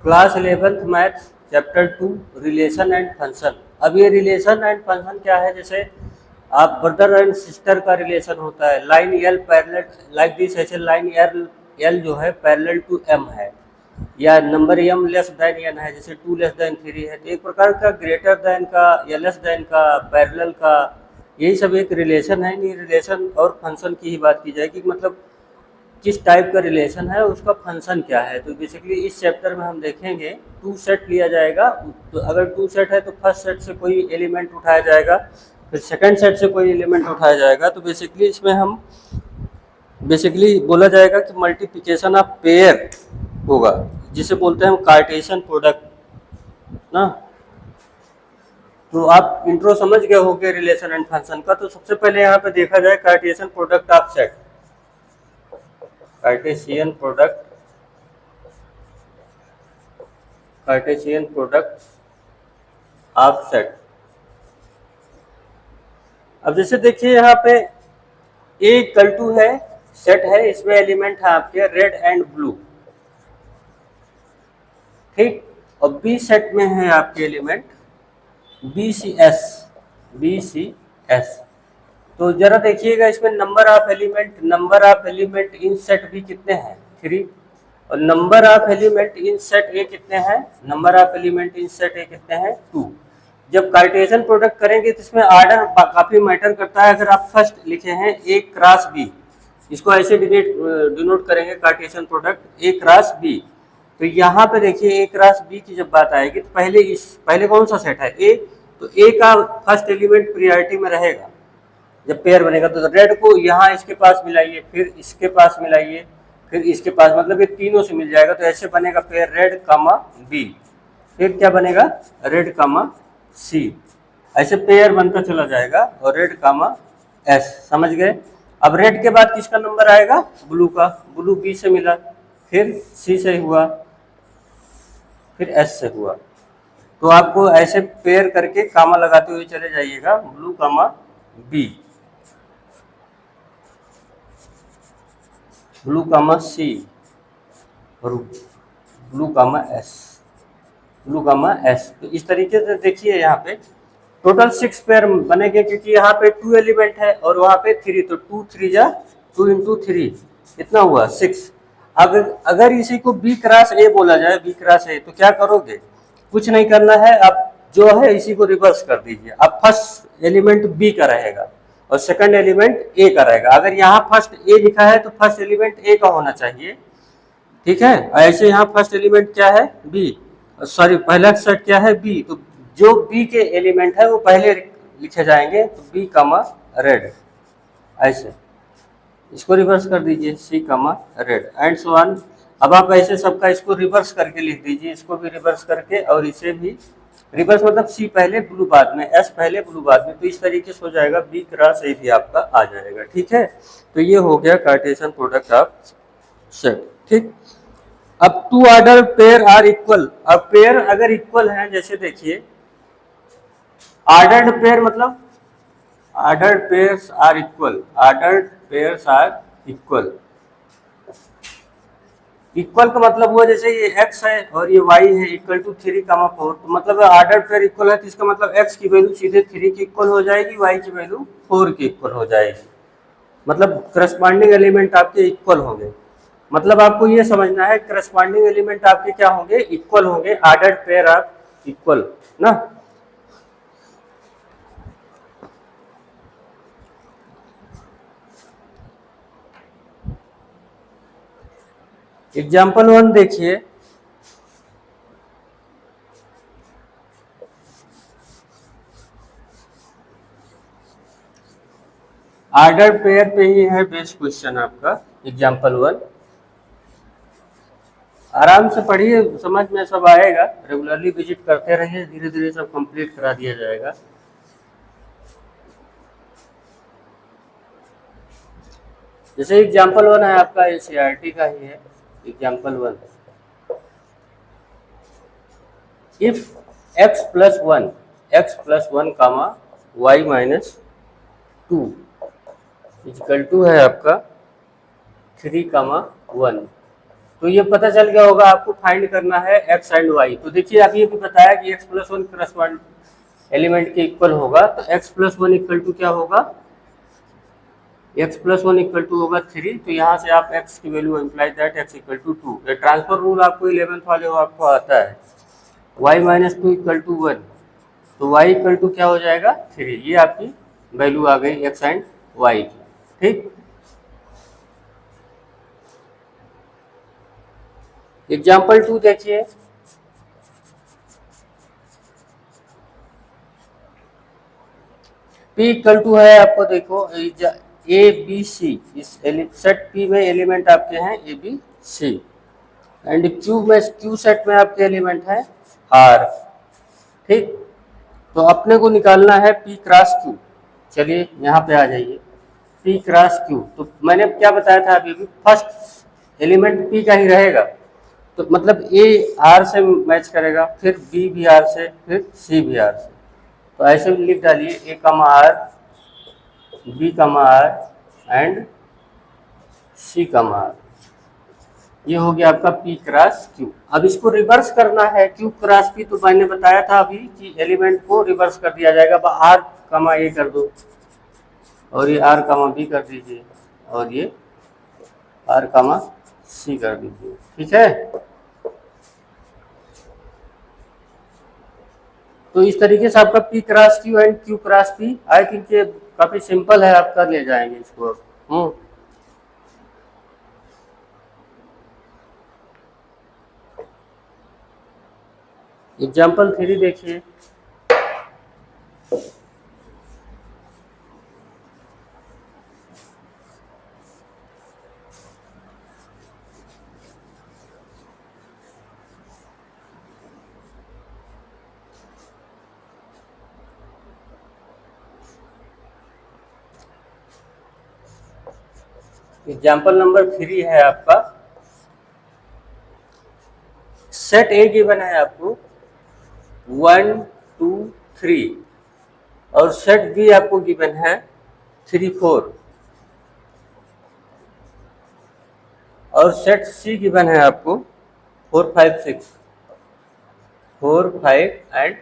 Class 11th math chapter 2 relation and function. अब ये relation and function क्या है, जैसे आप ब्रदर एंड सिस्टर का रिलेशन होता है, line L parallel like this, ऐसे लाइन एल एल जो है पैरेलल टू एम है, या number M less than N है, जैसे 2 लेस देन 3 है, तो एक प्रकार का ग्रेटर देन का या लेस देन का पैरेलल का, यही सब एक रिलेशन है। नहीं, रिलेशन और फंक्शन की ही बात की जाएगी, मतलब किस टाइप का रिलेशन है, उसका फंक्शन क्या है। तो बेसिकली इस चैप्टर में हम देखेंगे, टू सेट लिया जाएगा। तो अगर टू सेट है तो फर्स्ट सेट से कोई एलिमेंट उठाया जाएगा, फिर सेकंड सेट से कोई एलिमेंट उठाया जाएगा। तो बेसिकली इसमें हम बोला जाएगा कि मल्टीप्लिकेशन ऑफ पेयर होगा, जिसे बोलते हैं हम कार्टेशियन प्रोडक्ट ना। तो आप इंट्रो समझ गए होंगे रिलेशन एंड फंक्शन का। तो सबसे पहले यहाँ पे देखा जाए Cartesian product of set, Cartesian product of set. अब जैसे देखिए यहाँ पे ए इक्वल टू है, सेट है, इसमें एलिमेंट है आपके रेड एंड ब्लू, ठीक। और बी सेट में है आपके एलिमेंट बी सी एस। तो जरा देखिएगा इसमें number of element in set B कितने हैं, 3। और number of element in set A कितने हैं, 2। जब कार्टेशियन प्रोडक्ट करेंगे तो इसमें आर्डर काफी मैटर करता है। अगर आप फर्स्ट लिखे हैं ए क्रॉस बी, इसको ऐसे डिनोट करेंगे Cartesian product A cross B. तो यहाँ पे देखिए ए क्रॉस बी की जब बात आएगी तो पहले कौन सा सेट है, ए। तो ए का फर्स्ट एलिमेंट प्रियोरिटी में रहेगा जब पेयर बनेगा। तो रेड को यहाँ इसके पास मिलाइए, फिर इसके पास मिलाइए, फिर इसके पास, मतलब ये तीनों से मिल जाएगा। तो ऐसे बनेगा पेयर रेड कामा बी, फिर क्या बनेगा रेड कामा सी, ऐसे पेयर बनकर चला जाएगा। और रेड कामा एस, समझ गए। अब रेड के बाद किसका नंबर आएगा, ब्लू का। ब्लू बी से मिला, फिर सी से हुआ, फिर एस से हुआ। तो आपको ऐसे पेयर करके कामा लगाते हुए चले जाइएगा, ब्लू कामा बी, ब्लू कामा सी और ब्लू कामा एस। तो इस तरीके से देखिए यहाँ पे टोटल 6 पेयर बनेंगे, क्योंकि यहाँ पे 2 एलिमेंट है और वहाँ पे 3, तो 2 3 जा 2 इंटू 3 इतना हुआ 6। अगर इसी को बी क्रॉस ए बोला जाए, बी क्रॉस ए, तो क्या करोगे, कुछ नहीं करना है, अब जो है इसी को रिवर्स कर दीजिए। अब फर्स्ट एलिमेंट बी का रहेगा और सेकंड एलिमेंट ए का रहेगा। अगर यहाँ फर्स्ट ए लिखा है तो फर्स्ट एलिमेंट ए का होना चाहिए, ठीक है। ऐसे यहाँ फर्स्ट एलिमेंट क्या है, बी, सॉरी पहला सेट क्या है, बी। तो जो बी के एलिमेंट है वो पहले लिखे जाएंगे, तो बी कामा रेड, ऐसे इसको रिवर्स कर दीजिए, सी कामा रेड एंड सो ऑन। अब आप ऐसे सबका इसको रिवर्स करके लिख दीजिए, इसको भी रिवर्स करके, और इसे भी रिवर्स, मतलब सी पहले ब्लू बाद में, एस पहले ब्लू बाद में। तो इस तरीके से हो जाएगा, बी क्रॉस ए भी आपका आ जाएगा, ठीक है। तो ये हो गया कार्टेशियन प्रोडक्ट ऑफ सेट, ठीक। अब 2 ऑर्डर पेयर आर इक्वल। अब पेयर अगर इक्वल है, जैसे देखिए ऑर्डर्ड पेयर, मतलब ordered pairs are equal, equal का मतलब हुआ जैसे ये x है और ये y है, इक्वल टू 3 कामा 4। तो मतलब ऑर्डर पेयर इक्वल है, तो इसका मतलब x की वैल्यू सीधे 3 की इक्वल हो जाएगी, y की वैल्यू 4 की इक्वल हो जाएगी। मतलब करस्पॉन्डिंग एलिमेंट आपके इक्वल होंगे। मतलब आपको ये समझना है करस्पॉन्डिंग एलिमेंट आपके क्या होंगे, इक्वल होंगे, ऑर्डर्ड पेयर ऑफ इक्वल ना। एग्जाम्पल 1 देखिए, ऑर्डर पेयर पे ही है बेस्ट क्वेश्चन आपका, एग्जाम्पल 1। आराम से पढ़िए, समझ में सब आएगा, रेगुलरली विजिट करते रहिए, धीरे धीरे सब कंप्लीट करा दिया जाएगा। जैसे एग्जाम्पल 1 है आपका, एनसीईआरटी का ही है, example 1। If x plus one comma y minus 2 equal to है आपका 3 कामा 1, तो ये पता चल गया होगा आपको फाइंड करना है एक्स एंड वाई। तो देखिए अभी भी बताया कि X plus one correspond element के इक्वल होगा, तो X plus one equal to क्या होगा, X plus one equal to होगा 3। तो यहाँ से आप एक्स की value imply that X equal to 2। ये ट्रांसफर रूल आपको 11th वाले हो आपको आता है। Y minus two equal to 1, तो वाई इक्वल टू क्या हो जाएगा 3। ये आपकी वैल्यू आ गई एक्स एंड वाई की। ठीक, एग्जाम्पल 2 देखिए। P इक्वल टू है आपको, देखो ए बी सी, इस सेट P में एलिमेंट आपके हैं A B C, and Q set में आपके एलिमेंट है आर। ठीक, तो अपने को निकालना है P क्रॉस Q। चलिए यहाँ पे आ जाइए, P क्रॉस Q। तो मैंने क्या बताया था अभी, फर्स्ट एलिमेंट P का ही रहेगा, तो मतलब A R से मैच करेगा, फिर B भी R से, फिर C भी R से। तो ऐसे भी लिख डालिए A कमा R, B कमा R एंड C कमा R। ये हो गया आपका P क्रॉस Q। अब इसको रिवर्स करना है Q क्रॉस P, तो मैंने बताया था अभी कि एलिमेंट को रिवर्स कर दिया जाएगा। R कमा A कर दो, और ये R कमा B कर दीजिए, और ये R कमा C कर दीजिए। ठीक है, तो इस तरीके से आपका P cross Q and Q cross P, I think ये काफी सिंपल है, आप कर ले जाएंगे इसको। एग्जाम्पल 3 देखिए। एग्जाम्पल नंबर 3 है आपका, सेट ए गिवन है आपको 1 2 3, और सेट बी आपको गिवन है 3 4, और सेट सी गिवन है आपको 4 5 6, 4 5 and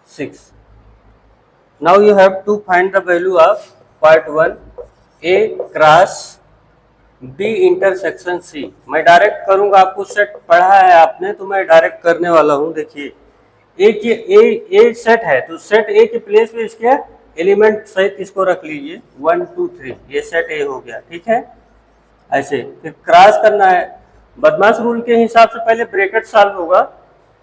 6। Now you have to find the value of part 1 A cross B intersection C. मैं डायरेक्ट करूंगा, आपको सेट पढ़ा है आपने तो मैं डायरेक्ट करने वाला हूं। देखिए ए सेट है, तो सेट ए के प्लेस पे इसके एलिमेंट सहित इसको रख लीजिए 1 2 3, ये सेट ए हो गया। ठीक है, ऐसे फिर क्रॉस करना है। बदमाश रूल के हिसाब से पहले ब्रैकेट सॉल्व होगा,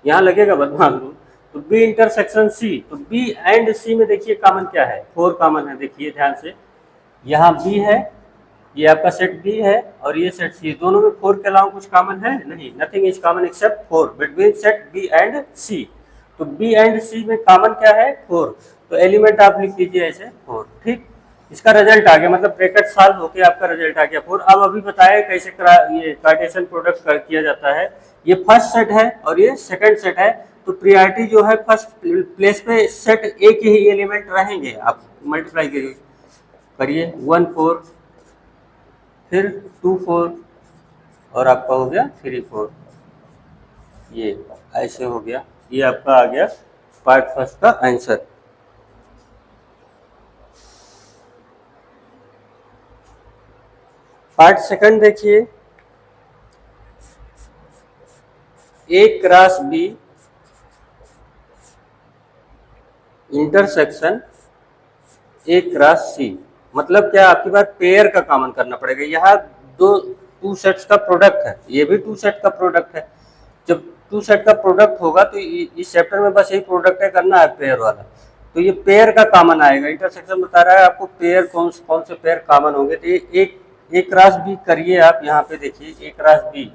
यहाँ लगेगा बदमाश रूल। तो बी इंटरसेक्शन सी, तो बी एंड सी में देखिए कॉमन क्या है, 4 कॉमन है। देखिए ध्यान से, यहाँ बी है, ये आपका सेट बी है, और ये सेट सी, दोनों में 4 के अलावा कुछ कॉमन है नहीं, nothing is common except 4 between set B and C. तो बी एंड सी में कॉमन क्या है 4, तो एलिमेंट आप लिख दीजिए ऐसे 4। ठीक, इसका रिजल्ट आ गया, मतलब ब्रैकेट सॉल्व होके आपका रिजल्ट आ गया 4। अब अभी बताया कैसे ये कार्टेशियन प्रोडक्ट किया जाता है। ये फर्स्ट सेट है और ये सेकंड सेट है, तो प्रियॉरिटी जो है फर्स्ट प्लेस पे सेट ए के ही एलिमेंट रहेंगे। आप मल्टीप्लाई करिए 1 4, फिर 2 4, और आपका हो गया 3 4। ये ऐसे हो गया, ये आपका आ गया पार्ट फर्स्ट का आंसर। पार्ट सेकंड देखिए, A cross B intersection A cross C. मतलब क्या, आपकी बात पेयर का कॉमन करना पड़ेगा। यहाँ टू सेट्स का प्रोडक्ट है, ये भी टू सेट का प्रोडक्ट है। जब टू सेट का प्रोडक्ट होगा तो इस चैप्टर में बस यही प्रोडक्ट है करना है, पेयर वाला। तो ये पेयर का कॉमन आएगा। इंटरसेक्शन बता रहा है आपको पेयर कौन से पेयर कॉमन होंगे। तो ए क्रॉस बी करिए आप, यहाँ पे देखिए ए क्रॉस बी।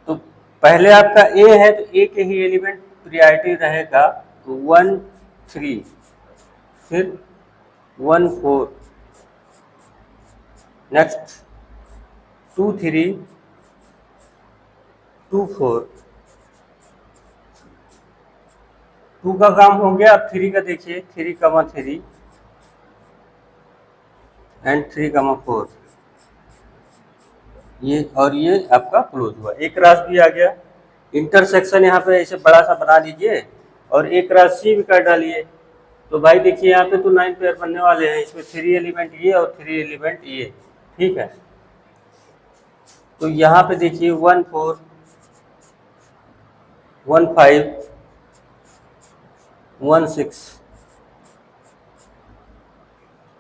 तो पहले आपका ए है, तो ए के ही एलिमेंट प्रियॉरिटी रहेगा 1 3, फिर 1 4, नेक्स्ट 2 3, 2 4। 2 का काम हो गया। अब 3 का देखिए, 3 कमा 3 एंड 3 कमा 4। ये और ये आपका क्लोज हुआ, एक क्रॉस भी आ गया। इंटरसेक्शन यहाँ पे ऐसे बड़ा सा बना दीजिए और एक क्रॉस सी भी कर डालिए। तो भाई देखिए यहाँ पे तो 9 पेयर बनने वाले हैं, इसमें 3 एलिमेंट ये और 3 एलिमेंट ये, ठीक है। तो यहाँ पे देखिए 1 4 1 5 1 6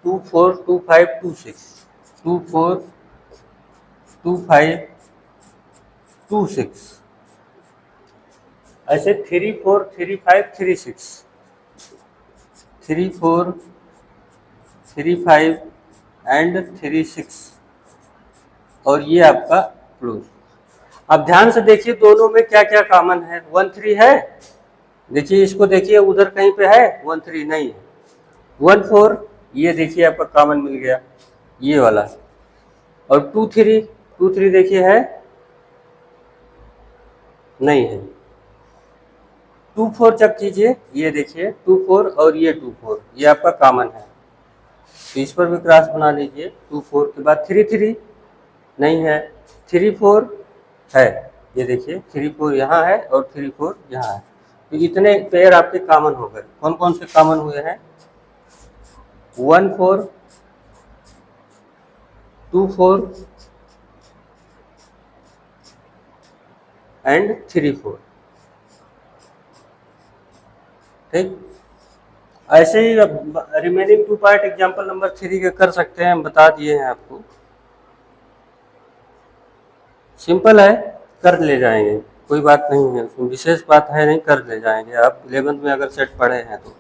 2 4 2 5 2 6 2 4 2 5 2 6, ऐसे 3 4 3 5 3 6 3 4 3 5 एंड 3 6, और ये आपका क्लोज। अब ध्यान से देखिए दोनों में क्या क्या कॉमन है। 1 3 है, देखिए इसको देखिए उधर कहीं पे है 1 3 नहीं है। 1 4 ये देखिए आपका कॉमन मिल गया, ये वाला। और 2 3 2 3 देखिए है नहीं है। 2 4 चेक कीजिए, ये देखिए 2 4 और ये 2 4 ये आपका कॉमन है, तो इस पर भी क्रॉस बना लीजिए। 2 4 के बाद 3 3 नहीं है, 3 4 है, ये देखिए 3 4 यहाँ है और 3 4 यहाँ है। तो इतने पेयर आपके कॉमन हो गए। कौन कौन से कॉमन हुए हैं? 1 4 2 4 एंड 3 4, ठीक। ऐसे ही रिमेनिंग 2 पार्ट एग्जाम्पल नंबर 3 के कर सकते हैं, हम बता दिए हैं आपको। सिंपल है, कर ले जाएंगे, कोई बात नहीं है उसमें, विशेष बात है नहीं, कर ले जाएंगे आप 11th में अगर सेट पढ़े हैं तो।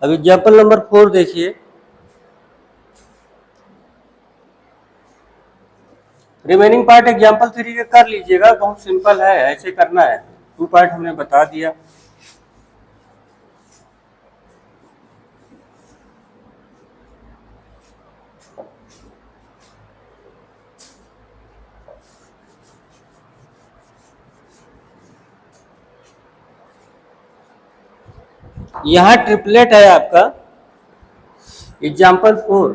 अब एग्जाम्पल नंबर 4 देखिए। रिमेनिंग पार्ट एग्जाम्पल 3 के कर लीजिएगा, बहुत सिंपल है, ऐसे करना है। 2 पार्ट हमने बता दिया। यहाँ ट्रिपलेट है आपका एग्जाम्पल 4।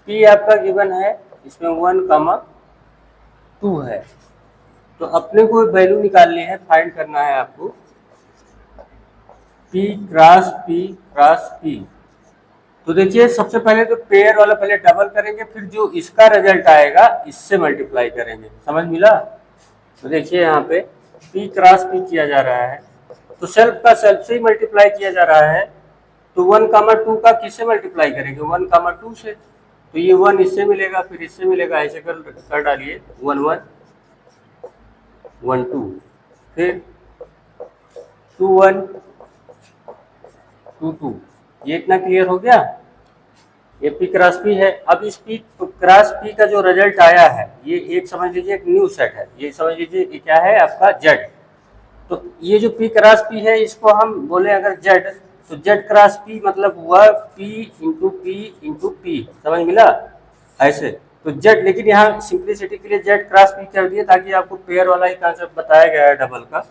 पी आपका गिवन है, इसमें 1 2 है, तो अपने को वैल्यू निकालनी है, फाइंड करना है आपको। P cross P cross P. तो देखिए सबसे पहले तो पेयर वाला पहले डबल करेंगे, फिर जो इसका रिजल्ट आएगा इससे मल्टीप्लाई करेंगे, समझ मिला? तो देखिए यहाँ पे पी क्रॉस पी किया जा रहा है, तो सेल्फ का सेल्फ से ही मल्टीप्लाई किया जा रहा है। तो 1 2 का किससे मल्टीप्लाई करेंगे? 1 2 से। तो ये 1 इससे मिलेगा, फिर इससे मिलेगा, ऐसे कर डालिए 1 1 1 2, फिर 2 1 2 2। ये इतना क्लियर हो गया? ये पी क्रॉस पी है। अब इस पी क्रॉस पी का जो रिजल्ट आया है, ये एक समझ लीजिए एक न्यू सेट है, ये समझ लीजिए ये क्या है आपका जेड। तो ये जो पी क्रॉस पी है, इसको हम बोले अगर जेड, तो जेड क्रॉस पी मतलब हुआ P into P into P, समझ मिला? ऐसे तो जेड, लेकिन यहाँ सिंप्लिसिटी के लिए जेड क्रॉस पी कर दिए ताकि आपको पेयर वाला ही कॉन्सेप्ट बताया गया है डबल का।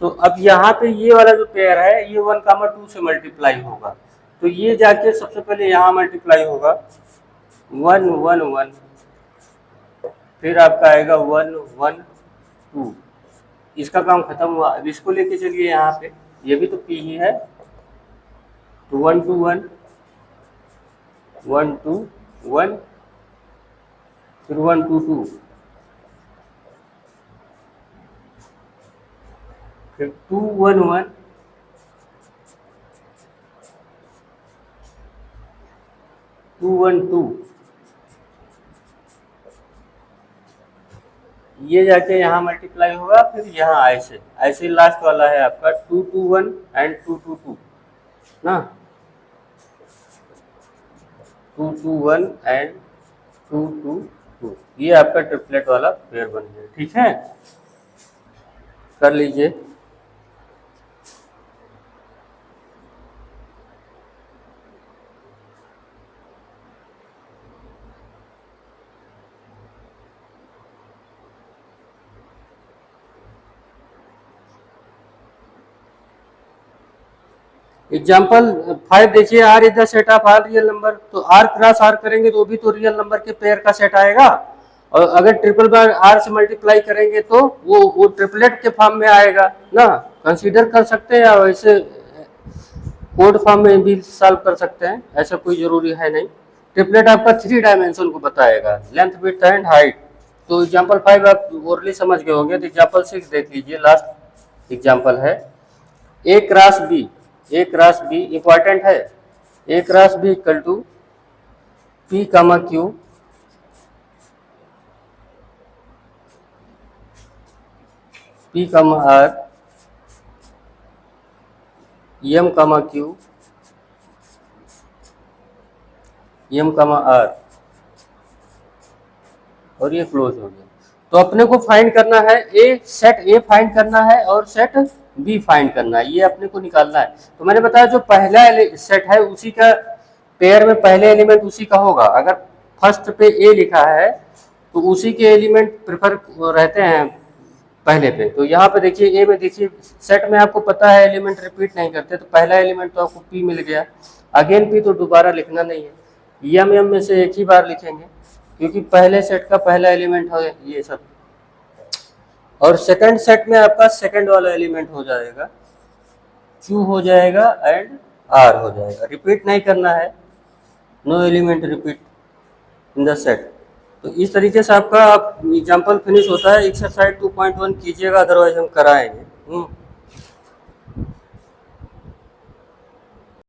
तो अब यहाँ पे ये वाला जो पेयर है ये 1 2 से मल्टीप्लाई होगा, तो ये जाके सबसे पहले यहाँ मल्टीप्लाई होगा 1 1 1, फिर आपका आएगा 1 1 2। इसका काम खत्म हुआ। अब इसको लेके चलिए यहाँ पे, ये भी तो पी ही है, तो 1 2 1 1 2 1, फिर 1 2 2, फिर 2 1 1 2 1 2। ये जाके यहाँ मल्टीप्लाई होगा, फिर यहाँ ऐसे ऐसे लास्ट वाला है आपका 2 2 1 एंड 2 2 2 ना, 2 2 1 एंड 2 2 2। ये आपका ट्रिपलेट वाला पेयर बन गया, ठीक है, कर लीजिए। एग्जाम्पल 5 देखिए, R is the set of R real number, तो आर क्रॉस आर करेंगे तो भी तो रियल नंबर के पेयर का सेट आएगा। और अगर ट्रिपल बार आर से मल्टीप्लाई करेंगे तो वो ट्रिपलेट के फॉर्म में आएगा ना। कंसीडर कर सकते हैं या वैसे कोड फॉर्म में भी सॉल्व कर सकते हैं, ऐसा कोई जरूरी है नहीं। ट्रिपलेट आपका 3 डायमेंशन को बताएगा, लेंथ विड्थ एंड हाइट। तो एग्जाम्पल 5 आप ओरली समझ गए होंगे, तो एग्जाम्पल 6 देख लीजिए, लास्ट एग्जाम्पल है। A cross B, A cross B important है। A cross B equal to P comma Q, P comma R, M comma Q, M comma R, और ये क्लोज हो गया। तो अपने को फाइंड करना है ए, सेट ए फाइंड करना है और सेट बी फाइंड करना है, ये अपने को निकालना है। तो मैंने बताया जो पहला सेट है उसी का पेयर में पहले एलिमेंट उसी का होगा। अगर फर्स्ट पे ए लिखा है तो उसी के एलिमेंट प्रेफर रहते हैं पहले पे। तो यहाँ पे देखिए ए में, देखिए सेट में आपको पता है एलिमेंट रिपीट नहीं करते, तो पहला एलिमेंट तो आपको पी मिल गया, अगेन पी तो दोबारा लिखना नहीं है, एम में से एक ही बार लिखेंगे क्योंकि पहले सेट का पहला एलिमेंट है ये सब। और सेकंड सेट में आपका सेकंड वाला एलिमेंट हो जाएगा, क्यू हो जाएगा एंड आर हो जाएगा। रिपीट नहीं करना है, no element repeat in the set. तो इस तरीके से आपका एग्जाम्पल फिनिश होता है। एक्सरसाइज 2.1 कीजिएगा, अदरवाइज हम कराएंगे।